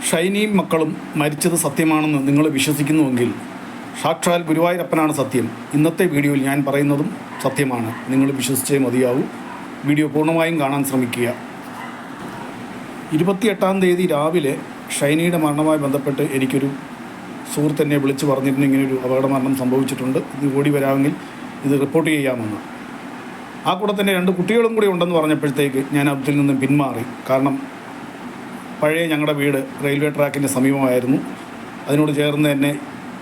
ഷൈനിയും മക്കളും മരിച്ചത് സത്യമാണെന്ന് നിങ്ങൾ വിശ്വസിക്കുന്നുവെങ്കിൽ സാക്ഷാൽ ഗുരുവായൂരപ്പനാണ് സത്യം. ഇന്നത്തെ വീഡിയോയിൽ ഞാൻ പറയുന്നതും സത്യമാണ്. നിങ്ങൾ വിശ്വസിച്ചേ മതിയാവൂ. വീഡിയോ പൂർണ്ണമായും കാണാൻ ശ്രമിക്കുക. 28-ാം തീയതി രാവിലെ ഷൈനിയുടെ മരണവുമായി ബന്ധപ്പെട്ട് എനിക്കൊരു സുഹൃത്ത് എന്നെ വിളിച്ച് പറഞ്ഞിരുന്നു, ഇങ്ങനൊരു അപകട മരണം സംഭവിച്ചിട്ടുണ്ട്, ഇത് ഓടി വരാമെങ്കിൽ ഇത് റിപ്പോർട്ട് ചെയ്യാമെന്ന്. ആ കൂടെ തന്നെ 2 കുട്ടികളും കൂടി ഉണ്ടെന്ന് പറഞ്ഞപ്പോഴത്തേക്ക് ഞാൻ അതിൽ നിന്നും പിന്മാറി. കാരണം പഴയ ഞങ്ങളുടെ വീട് റെയിൽവേ ട്രാക്കിൻ്റെ സമീപമായിരുന്നു. അതിനോട് ചേർന്ന് തന്നെ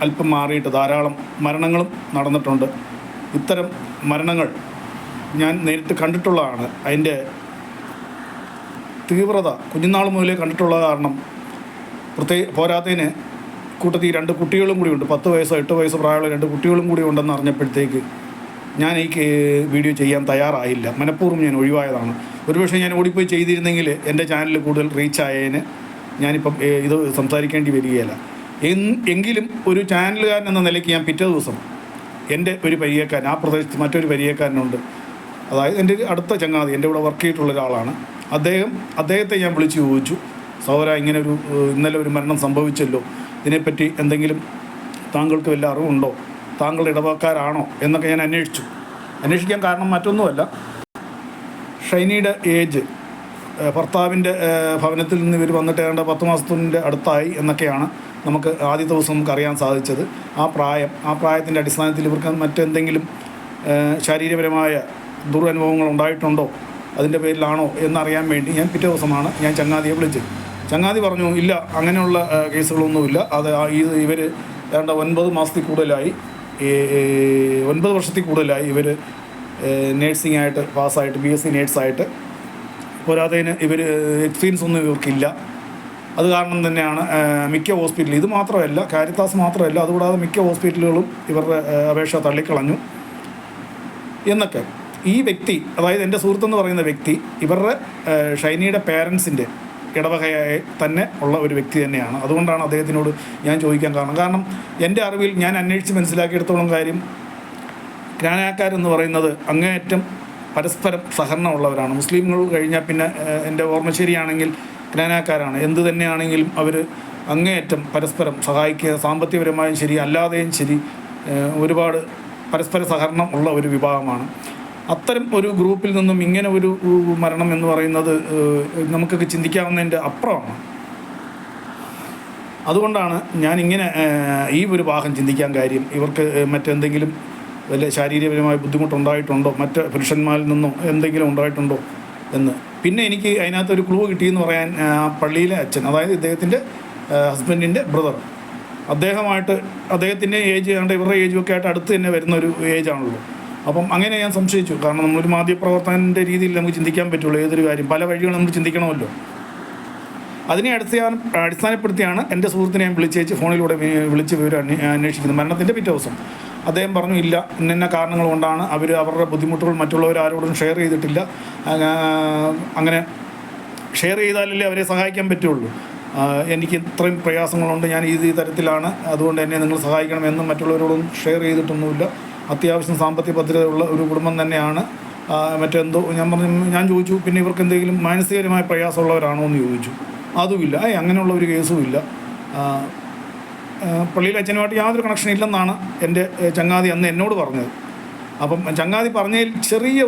അല്പം മാറിയിട്ട് ധാരാളം മരണങ്ങളും നടന്നിട്ടുണ്ട്. ഇത്തരം മരണങ്ങൾ ഞാൻ നേരിട്ട് കണ്ടിട്ടുള്ളതാണ്. അതിൻ്റെ തീവ്രത കുഞ്ഞുനാൾ മുതലേ കണ്ടിട്ടുള്ള കാരണം പോരാത്തതിന് കൂട്ടത്തിൽ 2 കുട്ടികളും കൂടി ഉണ്ട്. 10 വയസ്സോ 8 വയസ്സോ പ്രായമുള്ള 2 കുട്ടികളും കൂടി ഉണ്ടെന്ന് അറിഞ്ഞപ്പോഴത്തേക്ക് ഞാൻ ഈ വീഡിയോ ചെയ്യാൻ തയ്യാറായില്ല. മനഃപൂർവ്വം ഞാൻ ഒഴിവായതാണ്. ഒരുപക്ഷെ ഞാൻ ഓടിപ്പോയി ചെയ്തിരുന്നെങ്കിൽ എൻ്റെ ചാനൽ കൂടുതൽ റീച്ചായതിന് ഞാനിപ്പം ഇത് സംസാരിക്കേണ്ടി വരികയില്ല. എങ്കിലും ഒരു ചാനലുകാരൻ എന്ന നിലയ്ക്ക് ഞാൻ പിറ്റേ ദിവസം എൻ്റെ ഒരു പരിചയക്കാരൻ, ആ പ്രദേശത്ത് മറ്റൊരു പരിചയക്കാരനുണ്ട്, അതായത് എൻ്റെ അടുത്ത ചങ്ങാതി, എൻ്റെ കൂടെ വർക്ക് ചെയ്തിട്ടുള്ള ഒരാളാണ്. അദ്ദേഹത്തെ ഞാൻ വിളിച്ച് ചോദിച്ചു, സഹോദര, ഇങ്ങനെ ഇന്നലെ ഒരു മരണം സംഭവിച്ചല്ലോ, ഇതിനെപ്പറ്റി എന്തെങ്കിലും താങ്കൾക്ക് വല്ല അറിവുണ്ടോ, താങ്കളുടെ ഇടവക്കാരാണോ എന്നൊക്കെ ഞാൻ അന്വേഷിക്കാൻ കാരണം മറ്റൊന്നുമല്ല, ഷൈനിയുടെ ഏജ്, ഭർത്താവിൻ്റെ ഭവനത്തിൽ നിന്ന് ഇവർ വന്നിട്ട് ഏതാണ്ട് 10 മാസത്തിൻ്റെ അടുത്തായി എന്നൊക്കെയാണ് നമുക്ക് ആദ്യത്തെ ദിവസം നമുക്ക് അറിയാൻ സാധിച്ചത്. ആ പ്രായത്തിൻ്റെ അടിസ്ഥാനത്തിൽ ഇവർക്ക് മറ്റെന്തെങ്കിലും ശാരീരികപരമായ ദുരനുഭവങ്ങൾ ഉണ്ടായിട്ടുണ്ടോ, അതിൻ്റെ പേരിലാണോ എന്നറിയാൻ വേണ്ടി ഞാൻ പിറ്റേ ദിവസമാണ് ഞാൻ ചങ്ങാതിയെ വിളിച്ചത്. ചങ്ങാതി പറഞ്ഞു, ഇല്ല, അങ്ങനെയുള്ള കേസുകളൊന്നുമില്ല, അത് ഇവർ ഏതാണ്ട് 9 മാസത്തിൽ കൂടുതലായി, 9 വർഷത്തിൽ കൂടുതലായി ഇവർ നേഴ്സിംഗ് ആയിട്ട് പാസ്സായിട്ട്, BSc നേഴ്സായിട്ട്. പോരാത്തതിന് ഇവർ എക്സ്പീരിയൻസ് ഒന്നും ഇവർക്കില്ല. അത് കാരണം തന്നെയാണ് മിക്ക ഹോസ്പിറ്റലും, ഇത് മാത്രമല്ല, കാരിത്താസ് മാത്രമല്ല, അതുകൂടാതെ മിക്ക ഹോസ്പിറ്റലുകളും ഇവരുടെ അപേക്ഷ തള്ളിക്കളഞ്ഞു എന്നൊക്കെ. ഈ വ്യക്തി, അതായത് എൻ്റെ സുഹൃത്തെന്ന് പറയുന്ന വ്യക്തി, ഇവരുടെ ഷൈനിയുടെ പേരൻസിൻ്റെ ഇടവകയായി തന്നെ ഉള്ള ഒരു വ്യക്തി തന്നെയാണ്. അതുകൊണ്ടാണ് അദ്ദേഹത്തിനോട് ഞാൻ ചോദിക്കാൻ കാരണം എൻ്റെ അറിവിൽ ഞാൻ അന്വേഷിച്ച് മനസ്സിലാക്കിയെടുത്തോളം കാര്യം, ഗ്രാനാക്കാരെന്ന് പറയുന്നത് അങ്ങേയറ്റം പരസ്പരം സഹകരണമുള്ളവരാണ്. മുസ്ലിങ്ങൾ കഴിഞ്ഞാൽ പിന്നെ എൻ്റെ ഓർമ്മ ശരിയാണെങ്കിൽ ഗ്രാനാക്കാരാണ്. എന്ത് തന്നെയാണെങ്കിലും അവർ അങ്ങേയറ്റം പരസ്പരം സഹായിക്കുക, സാമ്പത്തികപരമായും ശരി അല്ലാതെയും ശരി ഒരുപാട് പരസ്പര സഹകരണം ഉള്ള ഒരു വിഭാഗമാണ്. അത്തരം ഒരു ഗ്രൂപ്പിൽ നിന്നും ഇങ്ങനെ ഒരു മരണം എന്ന് പറയുന്നത് നമുക്കൊക്കെ ചിന്തിക്കാവുന്നതിൻ്റെ അപ്പുറമാണ്. അതുകൊണ്ടാണ് ഞാനിങ്ങനെ ഈ ഒരു ഭാഗം ചിന്തിക്കാൻ കാര്യം. ഇവർക്ക് മറ്റെന്തെങ്കിലും വല്ല ശാരീരികപരമായ ബുദ്ധിമുട്ടുണ്ടായിട്ടുണ്ടോ, മറ്റ് പുരുഷന്മാരിൽ നിന്നോ എന്തെങ്കിലും ഉണ്ടായിട്ടുണ്ടോ എന്ന്. പിന്നെ എനിക്ക് അതിനകത്തൊരു ക്ലൂ കിട്ടിയെന്ന് പറയാൻ, പള്ളിയിലെ അച്ഛൻ, അതായത് ഇദ്ദേഹത്തിൻ്റെ ഹസ്ബൻഡിൻ്റെ ബ്രദർ, അദ്ദേഹത്തിൻ്റെ ഏജ് ഏതാണ്ട് ഇവരുടെ ഏജൊക്കെ ആയിട്ട് അടുത്ത് തന്നെ വരുന്ന ഒരു ഏജാണല്ലോ. അപ്പം അങ്ങനെ ഞാൻ സംശയിച്ചു. കാരണം നമ്മളൊരു മാധ്യമപ്രവർത്തകൻ്റെ രീതിയിൽ നമുക്ക് ചിന്തിക്കാൻ പറ്റുള്ളൂ ഏതൊരു കാര്യം, പല വഴികളും നമ്മൾ ചിന്തിക്കണമല്ലോ. അതിനെ അടിസ്ഥാനപ്പെടുത്തിയാണ് എൻ്റെ സുഹൃത്തിനെ ഞാൻ വിളിച്ചേച്ച് ഫോണിലൂടെ വിളിച്ച് വിവരം അന്വേഷിക്കുന്നത്. മരണത്തിൻ്റെ പിറ്റേ ദിവസം അദ്ദേഹം പറഞ്ഞു, ഇല്ല, ഇന്ന കാരണങ്ങൾ കൊണ്ടാണ് അവരുടെ ബുദ്ധിമുട്ടുകൾ മറ്റുള്ളവർ ആരോടും ഷെയർ ചെയ്തിട്ടില്ല, അങ്ങനെ ഷെയർ ചെയ്താലല്ലേ അവരെ സഹായിക്കാൻ പറ്റുള്ളൂ, എനിക്ക് ഇത്രയും പ്രയാസങ്ങളുണ്ട്, ഞാൻ ഈ തരത്തിലാണ്, അതുകൊണ്ട് എന്നെ നിങ്ങൾ സഹായിക്കണമെന്നും മറ്റുള്ളവരോടൊന്നും ഷെയർ ചെയ്തിട്ടൊന്നുമില്ല, അത്യാവശ്യം സാമ്പത്തിക ഭദ്രതയുള്ള ഒരു കുടുംബം തന്നെയാണ്, മറ്റെന്തോ ഞാൻ ചോദിച്ചു, പിന്നെ ഇവർക്ക് എന്തെങ്കിലും മാനസികപരമായ പ്രയാസമുള്ളവരാണോ എന്ന് ചോദിച്ചു. അതുമില്ല, അങ്ങനെയുള്ള ഒരു കേസുമില്ല, പള്ളിയിലെ അച്ഛനുമായിട്ട് യാതൊരു കണക്ഷൻ ഇല്ലെന്നാണ് എൻ്റെ ചങ്ങാതി അന്ന് എന്നോട് പറഞ്ഞത്. അപ്പം ചങ്ങാതി പറഞ്ഞതിൽ ചെറിയ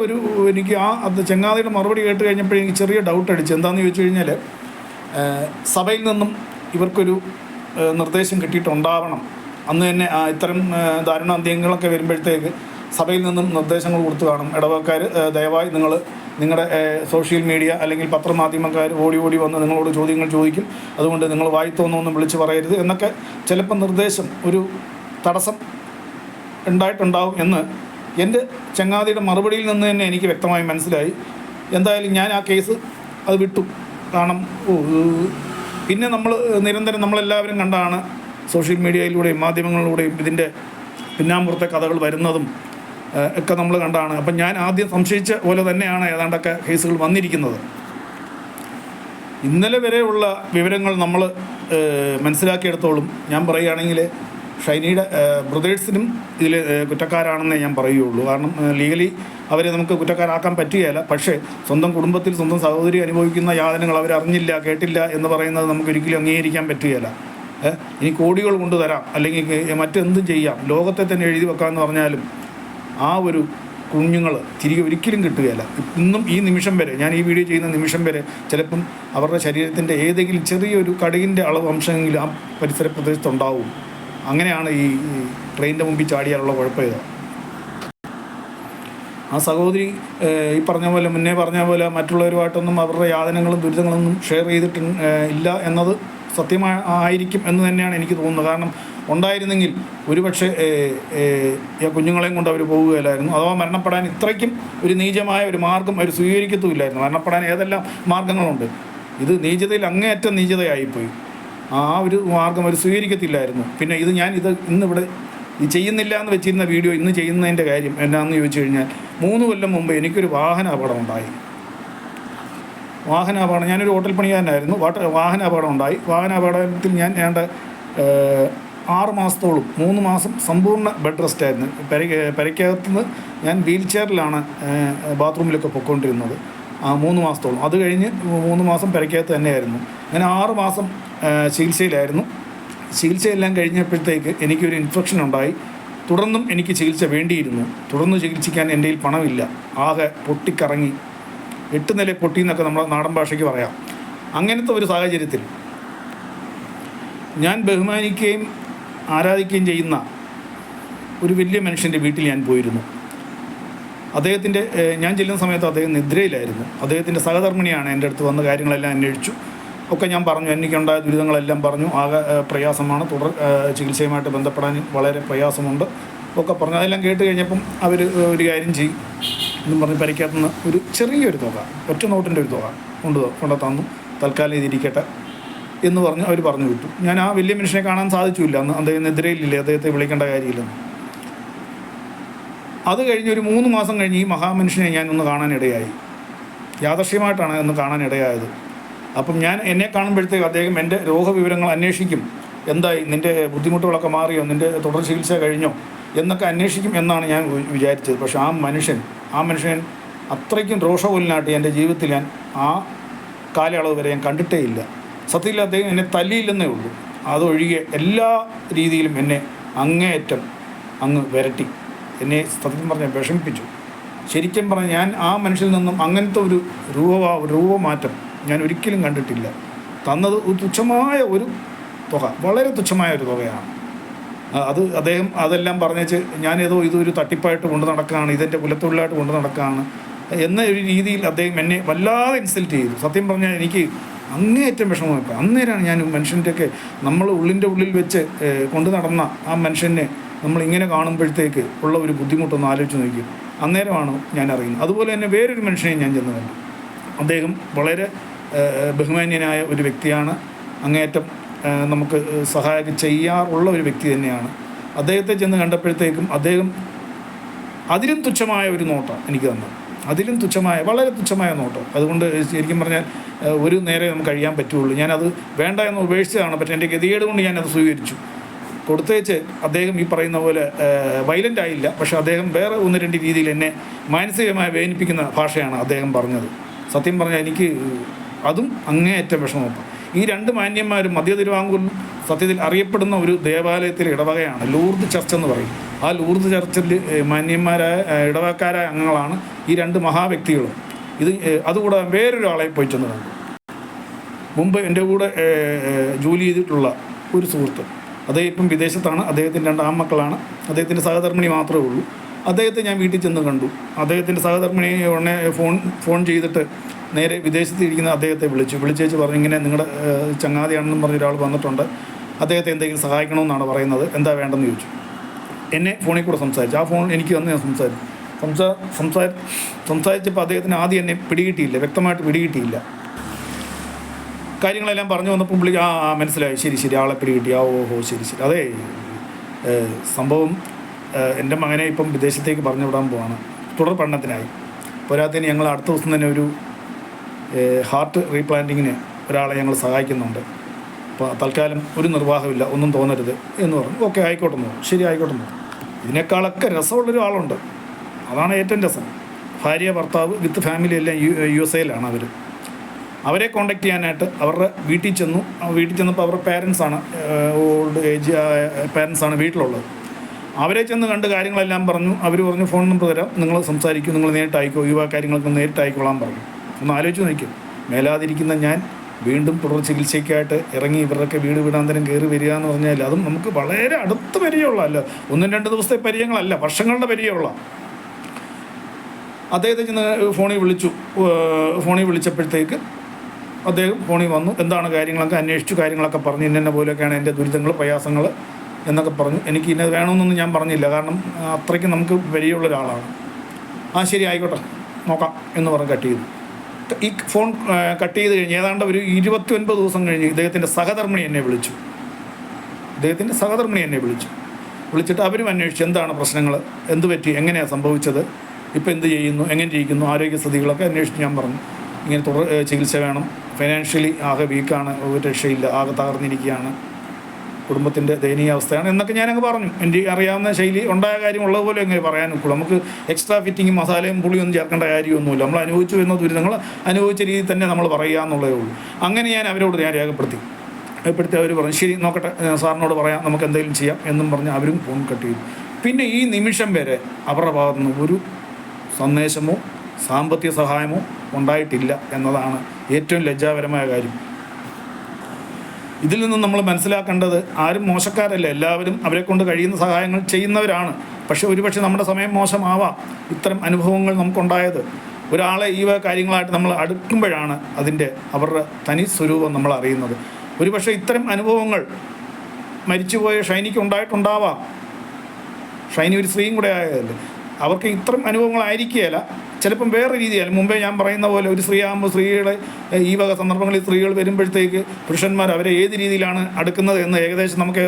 എനിക്ക് അത് ചങ്ങാതിയുടെ മറുപടി കേട്ട് കഴിഞ്ഞപ്പോൾ എനിക്ക് ചെറിയ ഡൗട്ട് അടിച്ചു. എന്താണെന്ന് ചോദിച്ചു കഴിഞ്ഞാൽ, സഭയിൽ നിന്നും ഇവർക്കൊരു നിർദ്ദേശം കിട്ടിയിട്ടുണ്ടാവണം. അന്ന് തന്നെ ഇത്തരം ദാരുണാന്ത്യങ്ങളൊക്കെ വരുമ്പോഴത്തേക്ക് സഭയിൽ നിന്നും നിർദ്ദേശങ്ങൾ കൊടുത്തു കാണും, ഇടവക്കാർ ദയവായി നിങ്ങളുടെ സോഷ്യൽ മീഡിയ അല്ലെങ്കിൽ പത്രമാധ്യമക്കാർ ഓടി വന്ന് നിങ്ങളോട് ചോദ്യങ്ങൾ ചോദിക്കും, അതുകൊണ്ട് നിങ്ങൾ വായിത്തോന്നൊന്നും വിളിച്ച് പറയരുത് എന്നൊക്കെ ചിലപ്പോൾ നിർദ്ദേശം, ഒരു തടസ്സം ഉണ്ടായിട്ടുണ്ടാവും എന്ന് എൻ്റെ ചങ്ങാതിയുടെ മറുപടിയിൽ നിന്ന് തന്നെ എനിക്ക് വ്യക്തമായി മനസ്സിലായി. എന്തായാലും ഞാൻ ആ കേസ് അത് വിട്ടു. കാരണം പിന്നെ നിരന്തരം നമ്മളെല്ലാവരും കണ്ടാണ് സോഷ്യൽ മീഡിയയിലൂടെയും മാധ്യമങ്ങളിലൂടെയും ഇതിൻ്റെ പിന്നാമ്പുറത്തെ കഥകൾ വരുന്നതും ഒക്കെ നമ്മൾ കണ്ടാണ്. അപ്പം ഞാൻ ആദ്യം സംശയിച്ച പോലെ തന്നെയാണ് ഏതാണ്ടൊക്കെ കേസുകൾ വന്നിരിക്കുന്നത്. ഇന്നലെ വരെയുള്ള വിവരങ്ങൾ നമ്മൾ മനസ്സിലാക്കിയെടുത്തോളും ഞാൻ പറയുകയാണെങ്കിൽ, ഷൈനിയുടെ ബ്രദേഴ്സിനും ഇതിൽ കുറ്റക്കാരാണെന്നേ ഞാൻ പറയുകയുള്ളൂ. കാരണം ലീഗലി അവരെ നമുക്ക് കുറ്റക്കാരാക്കാൻ പറ്റുകയില്ല. പക്ഷേ സ്വന്തം കുടുംബത്തിൽ സ്വന്തം സഹോദരി അനുഭവിക്കുന്ന യാതനകൾ അവരറിഞ്ഞില്ല, കേട്ടില്ല എന്ന് പറയുന്നത് നമുക്കൊരിക്കലും അംഗീകരിക്കാൻ പറ്റുകയില്ല. ഇനി കോടികൾ കൊണ്ടുതരാം, അല്ലെങ്കിൽ മറ്റെന്തും ചെയ്യാം, ലോകത്തെ തന്നെ എഴുതി വെക്കാമെന്ന് പറഞ്ഞാലും ആ ഒരു കുഞ്ഞുങ്ങൾ തിരികെ ഒരിക്കലും കിട്ടുകയില്ല. ഇന്നും ഈ നിമിഷം വരെ, ഞാൻ ഈ വീഡിയോ ചെയ്യുന്ന നിമിഷം വരെ ചിലപ്പം അവരുടെ ശരീരത്തിൻ്റെ ഏതെങ്കിലും ചെറിയൊരു കടുകിൻ്റെ അളവ് അംശമെങ്കിലും ആ പരിസര പ്രദേശത്തുണ്ടാവും. അങ്ങനെയാണ് ഈ ട്രെയിനിൻ്റെ മുമ്പിൽ ചാടിയാലുള്ള കുഴപ്പം ഇതാണ്. ആ സഹോദരി ഈ പറഞ്ഞ പോലെ, മുന്നേ പറഞ്ഞ പോലെ മറ്റുള്ളവരുമായിട്ടൊന്നും അവരുടെ യാതനകളും ദുരിതങ്ങളൊന്നും ഷെയർ ചെയ്തിട്ട് ഇല്ല എന്നത് സത്യമായിരിക്കും എന്ന് തന്നെയാണ് എനിക്ക് തോന്നുന്നത്. കാരണം ഉണ്ടായിരുന്നെങ്കിൽ ഒരുപക്ഷെ കുഞ്ഞുങ്ങളെയും കൊണ്ട് അവർ പോവുകയില്ലായിരുന്നു. അഥവാ മരണപ്പെടാൻ ഇത്രയ്ക്കും ഒരു നീചമായ ഒരു മാർഗം അവർ സ്വീകരിക്കത്തുമില്ലായിരുന്നു. മരണപ്പെടാൻ ഏതെല്ലാം മാർഗങ്ങളുണ്ട്, ഇത് നീചതയിൽ അങ്ങേയറ്റം നീചതയായിപ്പോയി. ആ ഒരു മാർഗം അവർ സ്വീകരിക്കത്തില്ലായിരുന്നു. പിന്നെ ഇന്നിവിടെ ഈ ചെയ്യുന്നില്ല എന്ന് വെച്ചിരുന്ന വീഡിയോ ഇന്ന് ചെയ്യുന്നതിൻ്റെ കാര്യം എന്നാന്ന് ചോദിച്ചു കഴിഞ്ഞാൽ, 3 കൊല്ലം മുമ്പ് എനിക്കൊരു വാഹന അപകടം ഉണ്ടായി. ഞാനൊരു ഹോട്ടൽ പണിക്കാരനായിരുന്നു. വാഹന അപകടം ഉണ്ടായി. വാഹന അപകടത്തിൽ ഞാൻ 6 മാസത്തോളം 3 മാസം സമ്പൂർണ്ണ ബെഡ് റെസ്റ്റ് ആയിരുന്നു. പെരയ്ക്കകത്തുനിന്ന് ഞാൻ വീൽ ചെയറിലാണ് ബാത്റൂമിലൊക്കെ പൊയ്ക്കൊണ്ടിരുന്നത് 3 മാസത്തോളം. അത് കഴിഞ്ഞ് 3 മാസം പെരയ്ക്കകത്ത് തന്നെയായിരുന്നു. അങ്ങനെ 6 മാസം ചികിത്സയിലായിരുന്നു. ചികിത്സയെല്ലാം കഴിഞ്ഞപ്പോഴത്തേക്ക് എനിക്കൊരു ഇൻഫെക്ഷൻ ഉണ്ടായി. തുടർന്നും എനിക്ക് ചികിത്സ വേണ്ടിയിരുന്നു. തുടർന്ന് ചികിത്സിക്കാൻ എൻ്റെ കയ്യിൽ പണമില്ല. ആകെ പൊട്ടിക്കറങ്ങി 8 നില പൊട്ടി എന്നൊക്കെ നമ്മുടെ നാടൻ ഭാഷയ്ക്ക് പറയാം. അങ്ങനത്തെ ഒരു സാഹചര്യത്തിൽ ഞാൻ ബഹുമാനിക്കുകയും ആരാധിക്കുകയും ചെയ്യുന്ന ഒരു വലിയ മനുഷ്യൻ്റെ വീട്ടിൽ ഞാൻ പോയിരുന്നു. അദ്ദേഹത്തിൻ്റെ ഞാൻ ചെല്ലുന്ന സമയത്ത് അദ്ദേഹം നിദ്രയിലായിരുന്നു. അദ്ദേഹത്തിൻ്റെ സഹധർമ്മിണിയാണ് എൻ്റെ അടുത്ത് വന്ന കാര്യങ്ങളെല്ലാം അന്വേഷിച്ചു. ഒക്കെ ഞാൻ പറഞ്ഞു, എനിക്കുണ്ടായ ദുരിതങ്ങളെല്ലാം പറഞ്ഞു. ആകെ പ്രയാസമാണ്, തുടർ ചികിത്സയുമായിട്ട് ബന്ധപ്പെടാൻ വളരെ പ്രയാസമുണ്ട് ഒക്കെ പറഞ്ഞു. അതെല്ലാം കേട്ട് കഴിഞ്ഞപ്പം അവർ ഒരു കാര്യം ചെയ്യും എന്നും പറഞ്ഞ് പരിക്കകത്തുനിന്ന് ഒരു ചെറിയൊരു തുക, ഒറ്റ നോട്ടിൻ്റെ ഒരു തുക കൊണ്ട് തന്നു. തൽക്കാലം ഇതിരിക്കട്ടെ എന്ന് പറഞ്ഞ് അവർ പറഞ്ഞു വിട്ടു. ഞാൻ ആ വലിയ മനുഷ്യനെ കാണാൻ സാധിച്ചില്ല. അന്ന് അദ്ദേഹം നിദ്രയിലില്ലേ, അദ്ദേഹത്തെ വിളിക്കേണ്ട കാര്യമില്ലെന്ന്. അത് കഴിഞ്ഞ് ഒരു 3 മാസം കഴിഞ്ഞ് ഈ മഹാമനുഷ്യനെ ഞാൻ ഒന്ന് കാണാനിടയായി. യാദൃശ്യമായിട്ടാണ് ഒന്ന് കാണാനിടയായത്. അപ്പം എന്നെ കാണുമ്പോഴത്തേക്ക് അദ്ദേഹം എൻ്റെ രോഗവിവരങ്ങൾ അന്വേഷിക്കും. എന്തായി, നിൻ്റെ ബുദ്ധിമുട്ടുകളൊക്കെ മാറിയോ, നിൻ്റെ തുടർ ചികിത്സ കഴിഞ്ഞോ എന്നൊക്കെ അന്വേഷിക്കും എന്നാണ് ഞാൻ വിചാരിച്ചത്. പക്ഷേ ആ മനുഷ്യൻ അത്രയ്ക്കും രോഷകുലനായിട്ട് എൻ്റെ ജീവിതത്തിൽ ഞാൻ ആ കാലയളവ് വരെ ഞാൻ കണ്ടിട്ടേ ഇല്ല. സത്യത്തിൽ അദ്ദേഹം എന്നെ തല്ലിയില്ലെന്നേ ഉള്ളൂ. അതൊഴികെ എല്ലാ രീതിയിലും എന്നെ അങ്ങേയറ്റം അങ്ങ് വിരട്ടി, എന്നെ സത്യം പറഞ്ഞാൽ വിഷമിപ്പിച്ചു. ശരിക്കും പറഞ്ഞാൽ ഞാൻ ആ മനുഷ്യരിൽ നിന്നും അങ്ങനത്തെ ഒരു രൂപമാറ്റം ഞാൻ ഒരിക്കലും കണ്ടിട്ടില്ല. തന്നത് ഒരു തുച്ഛമായ ഒരു തുക, വളരെ തുച്ഛമായ ഒരു തുകയാണ്. അദ്ദേഹം അതെല്ലാം പറഞ്ഞേച്ച് ഞാനേതോ ഇതൊരു തട്ടിപ്പായിട്ട് കൊണ്ട് നടക്കുകയാണ്, ഇതെൻ്റെ കുലത്തൊഴിലായിട്ട് കൊണ്ട് നടക്കുകയാണ് എന്ന ഒരു രീതിയിൽ അദ്ദേഹം എന്നെ വല്ലാതെ ഇൻസൾട്ട് ചെയ്തു. സത്യം പറഞ്ഞാൽ എനിക്ക് അങ്ങേയറ്റം വിഷമം. അന്നേരമാണ് ഞാൻ മനുഷ്യൻ്റെയൊക്കെ നമ്മൾ ഉള്ളിൽ വെച്ച് കൊണ്ടു നടന്ന ആ മനുഷ്യനെ നമ്മളിങ്ങനെ കാണുമ്പോഴത്തേക്ക് ഉള്ള ഒരു ബുദ്ധിമുട്ടൊന്ന് ആലോചിച്ച് നോക്കി. അന്നേരമാണ് ഞാൻ അറിയുന്നത്. അതുപോലെ തന്നെ വേറൊരു മനുഷ്യനെ ഞാൻ ചെന്ന് കണ്ടു. അദ്ദേഹം വളരെ ബഹുമാന്യനായ ഒരു വ്യക്തിയാണ്. അങ്ങേയറ്റം നമുക്ക് സഹായം ചെയ്യാറുള്ള ഒരു വ്യക്തി തന്നെയാണ്. അദ്ദേഹത്തെ ചെന്ന് കണ്ടപ്പോഴത്തേക്കും അദ്ദേഹം അതിലും തുച്ഛമായ ഒരു നോട്ടം എനിക്ക് തന്നു. അതിലും തുച്ഛമായ, വളരെ തുച്ഛമായ നോട്ടം. അതുകൊണ്ട് ശരിക്കും പറഞ്ഞാൽ ഒരു നേരെ നമുക്ക് കഴിയാൻ പറ്റുള്ളൂ. ഞാനത് വേണ്ട എന്ന് ഉപേക്ഷിച്ചതാണ്. പക്ഷേ എൻ്റെ ഗതികേട് കൊണ്ട് ഞാനത് സ്വീകരിച്ചു. കൊടുത്തേച്ച് അദ്ദേഹം ഈ പറയുന്ന പോലെ വയലൻ്റ് ആയില്ല. പക്ഷേ അദ്ദേഹം വേറെ 1-2 രീതിയിൽ എന്നെ മാനസികമായി വേദനിപ്പിക്കുന്ന ഭാഷയാണ് അദ്ദേഹം പറഞ്ഞത്. സത്യം പറഞ്ഞാൽ എനിക്ക് അതും അങ്ങേയറ്റം വിഷമം. ഈ 2 മാന്യന്മാരും മധ്യ തിരുവിതാംകൂറിൽ സത്യത്തിൽ അറിയപ്പെടുന്ന ഒരു ദേവാലയത്തിലെ ഇടവകയാണ്, ലൂർദ് ചർച്ച് എന്ന് പറയും. ആ ലൂർദ് ചർച്ചിൽ മാന്യന്മാരായ ഇടവക്കാരായ അംഗങ്ങളാണ് ഈ 2 മഹാവ്യക്തികളും. അതുകൂടാതെ വേറൊരാളെ പോയി ചെന്ന് കണ്ടു. മുമ്പ് എൻ്റെ കൂടെ ജോലി ചെയ്തിട്ടുള്ള ഒരു സുഹൃത്ത്, അദ്ദേഹം ഇപ്പം വിദേശത്താണ്. അദ്ദേഹത്തിൻ്റെ 2 ആൺമക്കളാണ്. അദ്ദേഹത്തിൻ്റെ സഹധർമ്മിണി മാത്രമേ ഉള്ളൂ. അദ്ദേഹത്തെ ഞാൻ വീട്ടിൽ ചെന്ന് കണ്ടു. അദ്ദേഹത്തിൻ്റെ സഹധർമ്മിണി ഉടനെ ഫോൺ ചെയ്തിട്ട് നേരെ വിദേശത്ത് ഇരിക്കുന്ന അദ്ദേഹത്തെ വിളിച്ചേച്ച് പറഞ്ഞു, ഇങ്ങനെ നിങ്ങളുടെ ചങ്ങാതിയാണെന്നും പറഞ്ഞൊരാൾ വന്നിട്ടുണ്ട്, അദ്ദേഹത്തെ എന്തെങ്കിലും സഹായിക്കണമെന്നാണ് പറയുന്നത്, എന്താ വേണ്ടെന്ന് ചോദിച്ചു. എന്നെ ഫോണിൽ കൂടെ സംസാരിച്ചു. ആ ഫോൺ എനിക്ക് വന്ന് ഞാൻ സംസാരിച്ചപ്പോൾ അദ്ദേഹത്തിന് ആദ്യം എന്നെ പിടികിട്ടിയില്ല, വ്യക്തമായിട്ട് പിടികിട്ടിയില്ല. കാര്യങ്ങളെല്ലാം പറഞ്ഞു വന്നപ്പോൾ പുള്ളിക്ക് മനസ്സിലായി, ശരി ആളെ പിടികിട്ടി, ഓഹോ ശരി. അതേ സംഭവം എൻ്റെ മകനെ ഇപ്പം വിദേശത്തേക്ക് പറഞ്ഞു വിടാൻ പോവാണ് തുടർ പഠനത്തിനായി. പോരാത്തതിന് ഞങ്ങൾ അടുത്ത ദിവസം തന്നെ ഒരു ഹാർട്ട് റീപ്ലാന്റിങ്ങിന് ഒരാളെ ഞങ്ങൾ സഹായിക്കുന്നുണ്ട്. തൽക്കാലം ഒരു നിർവാഹമില്ല, ഒന്നും തോന്നരുത് എന്ന് പറഞ്ഞു. ഓക്കെ, ആയിക്കോട്ടെ എന്ന് പറഞ്ഞു. ശരി, ആയിക്കോട്ടെ എന്ന് പറഞ്ഞു. ഇതിനേക്കാളൊക്കെ രസമുള്ളൊരു ആളുണ്ട്. അതാണ് ഏറ്റവും രസം. ഭാര്യ, ഭർത്താവ് വിത്ത് ഫാമിലി എല്ലാം USA-ലാണ് അവർ. അവരെ കോണ്ടാക്ട് ചെയ്യാനായിട്ട് അവരുടെ വീട്ടിൽ ചെന്നു. വീട്ടിൽ ചെന്നപ്പോൾ അവരുടെ പേരൻസാണ്, ഓൾഡ് ഏജ് പേരൻസാണ് വീട്ടിലുള്ളത്. അവരെ ചെന്ന് കണ്ട് കാര്യങ്ങളെല്ലാം പറഞ്ഞു. അവർ പറഞ്ഞു ഫോൺ നമ്പർ തരാം, നിങ്ങൾ സംസാരിക്കും, നിങ്ങൾ നേരിട്ടായിക്കോ, കാര്യങ്ങളൊക്കെ നേരിട്ടായിക്കോളാൻ പറഞ്ഞു. ഒന്ന് ആലോചിച്ച് നോക്കും. മേലാതിരിക്കുന്ന ഞാൻ വീണ്ടും തുടർ ചികിത്സയ്ക്കായിട്ട് ഇറങ്ങി ഇവരുടെയൊക്കെ വീട് വീടാന്തരം കയറി വരിക എന്ന് പറഞ്ഞാൽ അതും നമുക്ക് വളരെ അടുത്ത പരിചയമുള്ളതല്ല, 1-2 ദിവസത്തെ പരിചയങ്ങളല്ല, വർഷങ്ങളുടെ പരിചയമുള്ള. അദ്ദേഹത്തെ ചെന്ന് ഫോണിൽ വിളിച്ചപ്പോഴത്തേക്ക് അദ്ദേഹം ഫോണിൽ വന്നു. എന്താണ് കാര്യങ്ങളൊക്കെ അന്വേഷിച്ചു, കാര്യങ്ങളൊക്കെ പറഞ്ഞു. ഇന്ന പോലെയൊക്കെയാണ് എൻ്റെ ദുരിതങ്ങൾ, പ്രയാസങ്ങൾ എന്നൊക്കെ പറഞ്ഞു. എനിക്ക് ഇന്നത് വേണമെന്നൊന്നും ഞാൻ പറഞ്ഞില്ല, കാരണം അത്രയ്ക്ക് നമുക്ക് പരിചയമുള്ള ഒരാളാണ്. ശരി, ആയിക്കോട്ടെ, നോക്കാം എന്ന് പറഞ്ഞ് കട്ട് ചെയ്തു. ഈ ഫോൺ കട്ട് ചെയ്ത് കഴിഞ്ഞ് ഏതാണ്ട് ഒരു 29 ദിവസം കഴിഞ്ഞ് ഇദ്ദേഹത്തിൻ്റെ സഹധർമ്മിണി എന്നെ വിളിച്ചു. വിളിച്ചിട്ട് അവരും അന്വേഷിച്ചു എന്താണ് പ്രശ്നങ്ങൾ, എന്ത് പറ്റി, എങ്ങനെയാണ് സംഭവിച്ചത്, ഇപ്പോൾ എന്ത് ചെയ്യുന്നു, എങ്ങനെ ഇരിക്കുന്നു, ആരോഗ്യസ്ഥിതികളൊക്കെ അന്വേഷിച്ച് ഞാൻ പറഞ്ഞു ഇങ്ങനെ തുടർ ചികിത്സ വേണം, ഫൈനാൻഷ്യലി ആകെ വീക്കാണ്, ഒരു രക്ഷയില്ല, ആകെ തകർന്നിരിക്കുകയാണ്, കുടുംബത്തിൻ്റെ ദയനീയ അവസ്ഥയാണ് എന്നൊക്കെ ഞാനങ്ങ് പറഞ്ഞു. എനിക്ക് അറിയാവുന്ന ശൈലി, ഉണ്ടായ കാര്യം ഉള്ളതുപോലെ എങ്ങനെ പറയാനൊക്കെ. നമുക്ക് എക്സ്ട്രാ ഫിറ്റിങ്ങും മസാലയും പുളിയൊന്നും ചേർക്കേണ്ട കാര്യമൊന്നുമില്ല. നമ്മൾ അനുഭവിച്ചു വരുന്ന ദുരിതങ്ങൾ അനുഭവിച്ച രീതിയിൽ തന്നെ നമ്മൾ പറയുക എന്നുള്ളതേ ഉള്ളൂ. അങ്ങനെ ഞാൻ അവരോട് രേഖപ്പെടുത്തി. അവർ പറഞ്ഞു ശരി, നോക്കട്ടെ, സാറിനോട് പറയാം, നമുക്ക് എന്തെങ്കിലും ചെയ്യാം എന്നും പറഞ്ഞ് അവരും ഫോൺ കട്ട് ചെയ്തു. പിന്നെ ഈ നിമിഷം വരെ അവരുടെ ഭാഗത്തു നിന്ന് ഒരു സന്ദേശമോ സാമ്പത്തിക സഹായമോ ഉണ്ടായിട്ടില്ല എന്നതാണ് ഏറ്റവും ലജ്ജാകരമായ കാര്യം. ഇതിൽ നിന്നും നമ്മൾ മനസ്സിലാക്കേണ്ടത് ആരും മോശക്കാരല്ല, എല്ലാവരും അവരെ കൊണ്ട് കഴിയുന്ന സഹായങ്ങൾ ചെയ്യുന്നവരാണ്. പക്ഷേ ഒരുപക്ഷെ നമ്മുടെ സമയം മോശമാവാം ഇത്തരം അനുഭവങ്ങൾ നമുക്കുണ്ടായത്. ഒരാളെ ഈ കാര്യങ്ങളായിട്ട് നമ്മൾ അടുക്കുമ്പോഴാണ് അവരുടെ തനി സ്വരൂപം നമ്മൾ അറിയുന്നത്. ഒരുപക്ഷെ ഇത്തരം അനുഭവങ്ങൾ മരിച്ചുപോയ ഷൈനിക്ക് ഉണ്ടായിട്ടുണ്ടാവാം. ഷൈനി ഒരു സ്ത്രീയും കൂടെ ആയതല്ലേ, അവർക്ക് ഇത്തരം അനുഭവങ്ങളായിരിക്കുകയില്ല, ചിലപ്പം വേറെ രീതിയിൽ. മുമ്പേ ഞാൻ പറയുന്ന പോലെ ഒരു സ്ത്രീ ആകുമ്പോൾ സ്ത്രീകളെ ഈ വക സന്ദർഭങ്ങളിൽ സ്ത്രീകൾ വരുമ്പോഴത്തേക്ക് പുരുഷന്മാർ അവരെ ഏത് രീതിയിലാണ് അടുക്കുന്നത് എന്ന് ഏകദേശം നമുക്ക്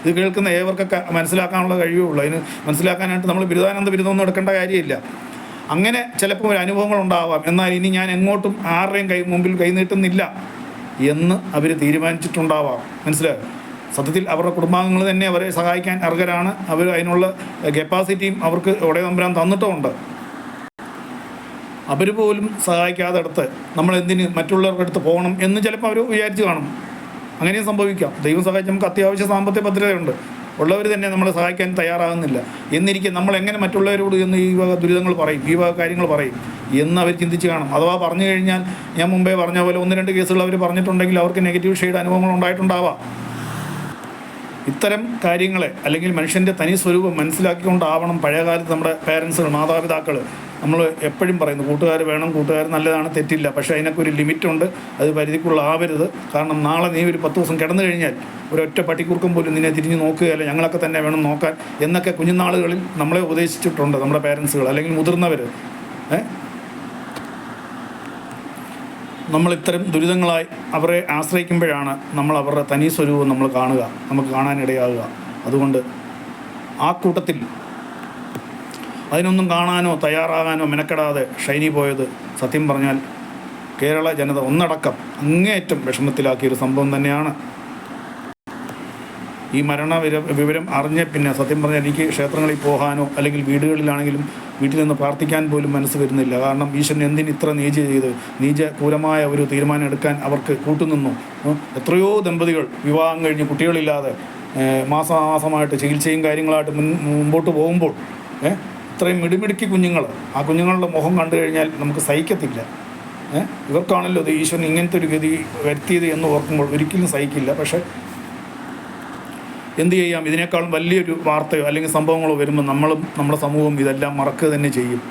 ഇത് കേൾക്കുന്ന ഏവർക്കൊക്കെ മനസ്സിലാക്കാനുള്ള കഴിയുള്ളൂ. അതിന് മനസ്സിലാക്കാനായിട്ട് നമ്മൾ ബിരുദമൊന്നും എടുക്കേണ്ട കാര്യമില്ല. അങ്ങനെ ചിലപ്പോൾ ഒരു അനുഭവങ്ങൾ ഉണ്ടാവാം. എന്നാൽ ഇനി ഞാൻ എങ്ങോട്ടും ആരുടെയും മുമ്പിൽ കൈനീട്ടുന്നില്ല എന്ന് അവർ തീരുമാനിച്ചിട്ടുണ്ടാവാം. മനസ്സിലായോ? സത്യത്തിൽ അവരുടെ കുടുംബാംഗങ്ങൾ തന്നെ അവരെ സഹായിക്കാൻ അർഹരാണ്. അവർ അതിനുള്ള കപ്പാസിറ്റിയും അവർക്ക് ഒടേ തമ്പുരാൻ തന്നിട്ടുമുണ്ട്. അവർ പോലും സഹായിക്കാതെ അടുത്ത് നമ്മൾ എന്തിന് മറ്റുള്ളവരുടെ അടുത്ത് പോകണം എന്ന് ചിലപ്പോൾ അവർ വിചാരിച്ച് കാണും. അങ്ങനെയും സംഭവിക്കാം. ദൈവം സഹായിച്ച് നമുക്ക് അത്യാവശ്യ സാമ്പത്തിക ഭദ്രതയുണ്ട്, ഉള്ളവർ തന്നെ നമ്മളെ സഹായിക്കാൻ തയ്യാറാകുന്നില്ല എന്നിരിക്കെ നമ്മൾ എങ്ങനെ മറ്റുള്ളവരോട് എന്ന് ഈ വക ദുരിതങ്ങൾ പറയും, ഈ വക കാര്യങ്ങൾ പറയും എന്ന് അവർ ചിന്തിച്ച് കാണും. അഥവാ പറഞ്ഞു കഴിഞ്ഞാൽ ഞാൻ മുമ്പേ പറഞ്ഞ പോലെ 1-2 കേസുകൾ അവർ പറഞ്ഞിട്ടുണ്ടെങ്കിൽ അവർക്ക് നെഗറ്റീവ് ഷെയ്ഡ് അനുഭവങ്ങൾ ഉണ്ടായിട്ടുണ്ടാവാം. ഇത്തരം കാര്യങ്ങളെ അല്ലെങ്കിൽ മനുഷ്യൻ്റെ തനി സ്വരൂപം മനസ്സിലാക്കിക്കൊണ്ടാവണം പഴയകാലത്ത് നമ്മുടെ പേരൻസുകൾ, മാതാപിതാക്കൾ നമ്മൾ എപ്പോഴും പറയുന്നു കൂട്ടുകാർ വേണം, കൂട്ടുകാർ നല്ലതാണ്, തെറ്റില്ല, പക്ഷേ അതിനൊക്കെ ഒരു ലിമിറ്റുണ്ട്, അത് പരിധിക്കുള്ളാവരുത്. കാരണം നാളെ നീ ഒരു 10 ദിവസം കിടന്നു കഴിഞ്ഞാൽ ഒരൊറ്റ പട്ടിക്കുറുക്കം പോലും നിന്നെ തിരിഞ്ഞ് നോക്കുകയല്ല, ഞങ്ങളൊക്കെ തന്നെ വേണം നോക്കാൻ എന്നൊക്കെ കുഞ്ഞുനാളുകളിൽ നമ്മളെ ഉപദേശിച്ചിട്ടുണ്ട് നമ്മുടെ പേരൻസുകൾ അല്ലെങ്കിൽ മുതിർന്നവർ. നമ്മൾ ഇത്തരം ദുരിതങ്ങളായി അവരെ ആശ്രയിക്കുമ്പോഴാണ് നമ്മൾ അവരുടെ തനി സ്വരൂപം നമ്മൾ കാണുക, നമുക്ക് കാണാനിടയാകുക. അതുകൊണ്ട് ആ കൂട്ടത്തിൽ അതിനൊന്നും കാണാനോ തയ്യാറാകാനോ മെനക്കെടാതെ ഷൈനി പോയത് സത്യം പറഞ്ഞാൽ കേരള ജനത ഒന്നടക്കം അങ്ങേയറ്റം വിഷമത്തിലാക്കിയൊരു സംഭവം തന്നെയാണ്. ഈ വിവരം അറിഞ്ഞ പിന്നെ സത്യം പറഞ്ഞാൽ എനിക്ക് ക്ഷേത്രങ്ങളിൽ പോകാനോ അല്ലെങ്കിൽ വീടുകളിലാണെങ്കിലും വീട്ടിൽ നിന്ന് പ്രാർത്ഥിക്കാൻ പോലും മനസ്സ് വരുന്നില്ല. കാരണം ഈശ്വരൻ എന്തിന് ഇത്ര നീചക്രൂരമായ ഒരു തീരുമാനം എടുക്കാൻ അവർക്ക് കൂട്ടുനിന്നു. എത്രയോ ദമ്പതികൾ വിവാഹം കഴിഞ്ഞ് കുട്ടികളില്ലാതെ മാസമാസമായിട്ട് ചികിത്സയും കാര്യങ്ങളായിട്ട് മുമ്പോട്ട് പോകുമ്പോൾ ഇത്രയും മിടുമിടുക്കി കുഞ്ഞുങ്ങൾ, ആ കുഞ്ഞുങ്ങളുടെ മുഖം കണ്ടു കഴിഞ്ഞാൽ നമുക്ക് സഹിക്കത്തില്ല. ഇവർക്കാണല്ലോ ഇത് ഈശ്വരൻ ഇങ്ങനത്തെ ഒരു ഗതി വരുത്തിയത് എന്ന് ഓർക്കുമ്പോൾ ഒരിക്കലും സഹിക്കില്ല. പക്ഷേ എന്തു ചെയ്യാം, ഇതിനേക്കാളും വലിയൊരു വാർത്തയോ അല്ലെങ്കിൽ സംഭവങ്ങളോ വരുമ്പോൾ നമ്മളും നമ്മുടെ സമൂഹം ഇതെല്ലാം മറക്കുക തന്നെ ചെയ്യും.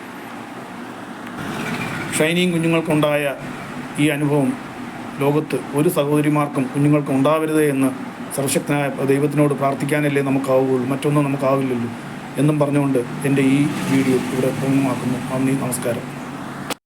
ഷൈനിയും കുഞ്ഞുങ്ങൾക്കുണ്ടായ ഈ അനുഭവം ലോകത്ത് ഒരു സഹോദരിമാർക്കും കുഞ്ഞുങ്ങൾക്കും ഉണ്ടാവരുതേ എന്ന് സർവശക്തനായ ദൈവത്തിനോട് പ്രാർത്ഥിക്കാനല്ലേ നമുക്കാവുകയുള്ളൂ, മറ്റൊന്നും നമുക്കാവില്ലല്ലോ എന്നും പറഞ്ഞുകൊണ്ട് എൻ്റെ ഈ വീഡിയോ ഇവിടെ പൂർണ്ണമാക്കുന്നു. നന്ദി, നമസ്കാരം.